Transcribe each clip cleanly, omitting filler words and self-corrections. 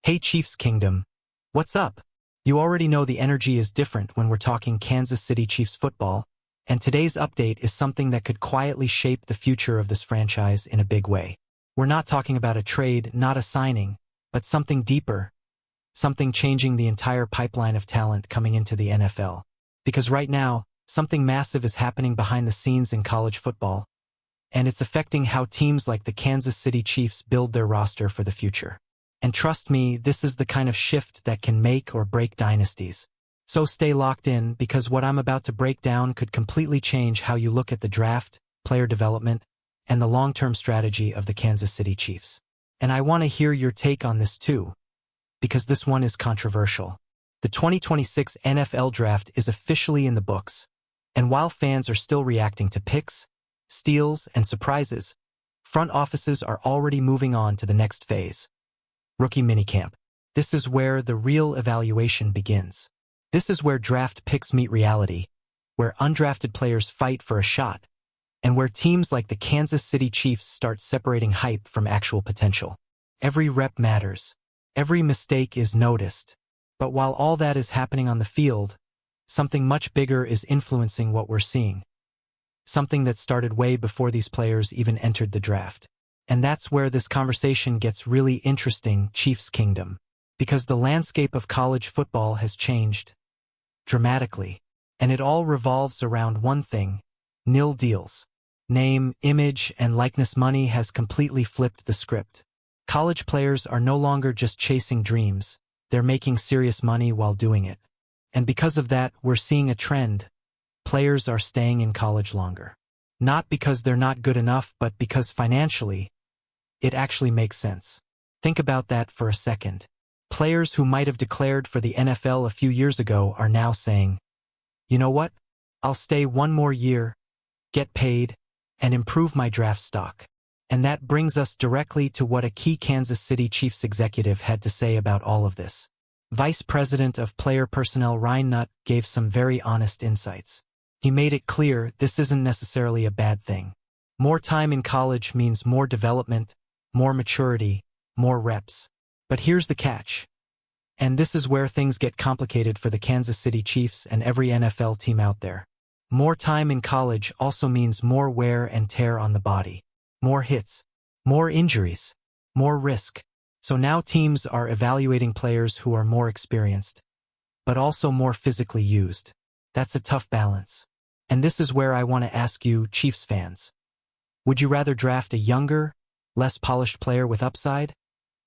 Hey Chiefs Kingdom, what's up? You already know the energy is different when we're talking Kansas City Chiefs football, and today's update is something that could quietly shape the future of this franchise in a big way. We're not talking about a trade, not a signing, but something deeper, something changing the entire pipeline of talent coming into the NFL. Because right now, something massive is happening behind the scenes in college football, and it's affecting how teams like the Kansas City Chiefs build their roster for the future. And trust me, this is the kind of shift that can make or break dynasties. So stay locked in, because what I'm about to break down could completely change how you look at the draft, player development, and the long-term strategy of the Kansas City Chiefs. And I want to hear your take on this too, because this one is controversial. The 2026 NFL Draft is officially in the books, and while fans are still reacting to picks, steals, and surprises, front offices are already moving on to the next phase. Rookie minicamp. This is where the real evaluation begins. This is where draft picks meet reality, where undrafted players fight for a shot, and where teams like the Kansas City Chiefs start separating hype from actual potential. Every rep matters. Every mistake is noticed. But while all that is happening on the field, something much bigger is influencing what we're seeing. Something that started way before these players even entered the draft. And that's where this conversation gets really interesting, Chiefs Kingdom. Because the landscape of college football has changed dramatically. And it all revolves around one thing: NIL deals. Name, image, and likeness money has completely flipped the script. College players are no longer just chasing dreams, they're making serious money while doing it. And because of that, we're seeing a trend. Players are staying in college longer. Not because they're not good enough, but because financially, it actually makes sense. Think about that for a second. Players who might have declared for the NFL a few years ago are now saying, you know what? I'll stay one more year, get paid, and improve my draft stock. And that brings us directly to what a key Kansas City Chiefs executive had to say about all of this. Vice President of Player Personnel Ryan Nutt gave some very honest insights. He made it clear this isn't necessarily a bad thing. More time in college means more development, more maturity, more reps. But here's the catch. And this is where things get complicated for the Kansas City Chiefs and every NFL team out there. More time in college also means more wear and tear on the body. More hits, more injuries, more risk. So now teams are evaluating players who are more experienced, but also more physically used. That's a tough balance. And this is where I want to ask you, Chiefs fans. Would you rather draft a younger, less polished player with upside,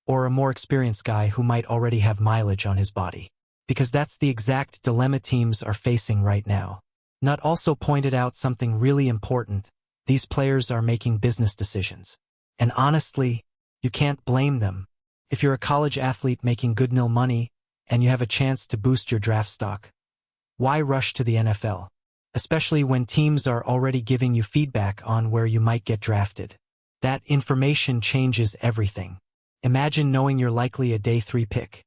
or a more experienced guy who might already have mileage on his body? Because that's the exact dilemma teams are facing right now. Nutt also pointed out something really important. These players are making business decisions. And honestly, you can't blame them. If you're a college athlete making good NIL money, and you have a chance to boost your draft stock, why rush to the NFL? Especially when teams are already giving you feedback on where you might get drafted. That information changes everything. Imagine knowing you're likely a day 3 pick,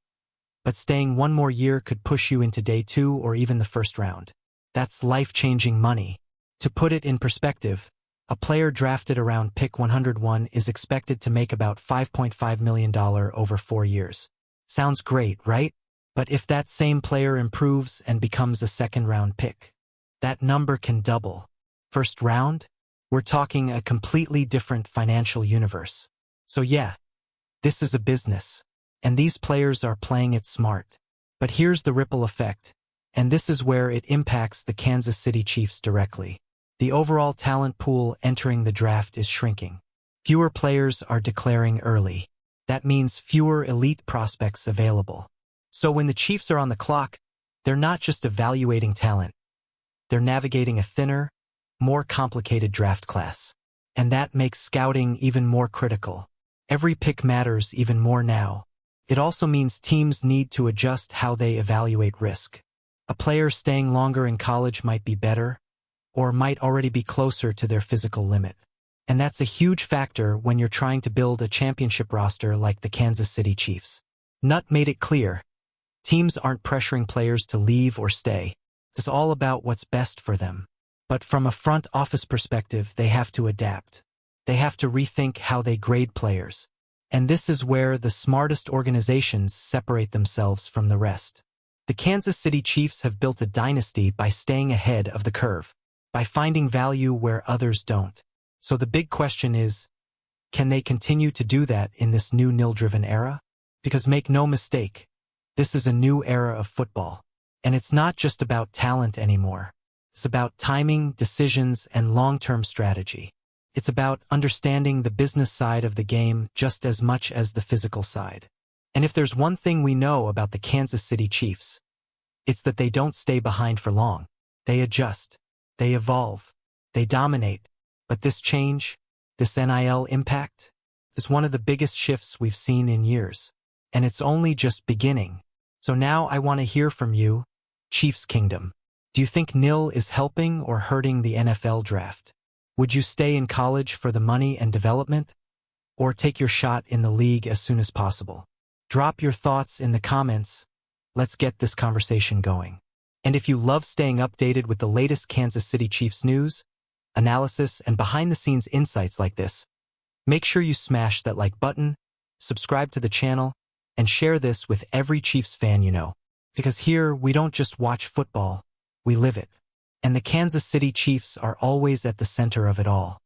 but staying one more year could push you into day 2 or even the first round. That's life-changing money. To put it in perspective, a player drafted around pick 101 is expected to make about $5.5 million over 4 years. Sounds great, right? But if that same player improves and becomes a second-round pick, that number can double. First round? We're talking a completely different financial universe. So yeah, this is a business, and these players are playing it smart. But here's the ripple effect, and this is where it impacts the Kansas City Chiefs directly. The overall talent pool entering the draft is shrinking. Fewer players are declaring early. That means fewer elite prospects available. So when the Chiefs are on the clock, they're not just evaluating talent. They're navigating a thinner, more complicated draft class. And that makes scouting even more critical. Every pick matters even more now. It also means teams need to adjust how they evaluate risk. A player staying longer in college might be better, or might already be closer to their physical limit. And that's a huge factor when you're trying to build a championship roster like the Kansas City Chiefs. Nutt made it clear. Teams aren't pressuring players to leave or stay. It's all about what's best for them. But from a front office perspective, they have to adapt. They have to rethink how they grade players. And this is where the smartest organizations separate themselves from the rest. The Kansas City Chiefs have built a dynasty by staying ahead of the curve, by finding value where others don't. So the big question is, can they continue to do that in this new NIL-driven era? Because make no mistake, this is a new era of football. And it's not just about talent anymore. It's about timing, decisions, and long-term strategy. It's about understanding the business side of the game just as much as the physical side. And if there's one thing we know about the Kansas City Chiefs, it's that they don't stay behind for long. They adjust. They evolve. They dominate. But this change, this NIL impact, is one of the biggest shifts we've seen in years. And it's only just beginning. So now I want to hear from you, Chiefs Kingdom. Do you think NIL is helping or hurting the NFL draft? Would you stay in college for the money and development? Or take your shot in the league as soon as possible? Drop your thoughts in the comments. Let's get this conversation going. And if you love staying updated with the latest Kansas City Chiefs news, analysis, and behind-the-scenes insights like this, make sure you smash that like button, subscribe to the channel, and share this with every Chiefs fan you know. Because here, we don't just watch football, we live it. And the Kansas City Chiefs are always at the center of it all.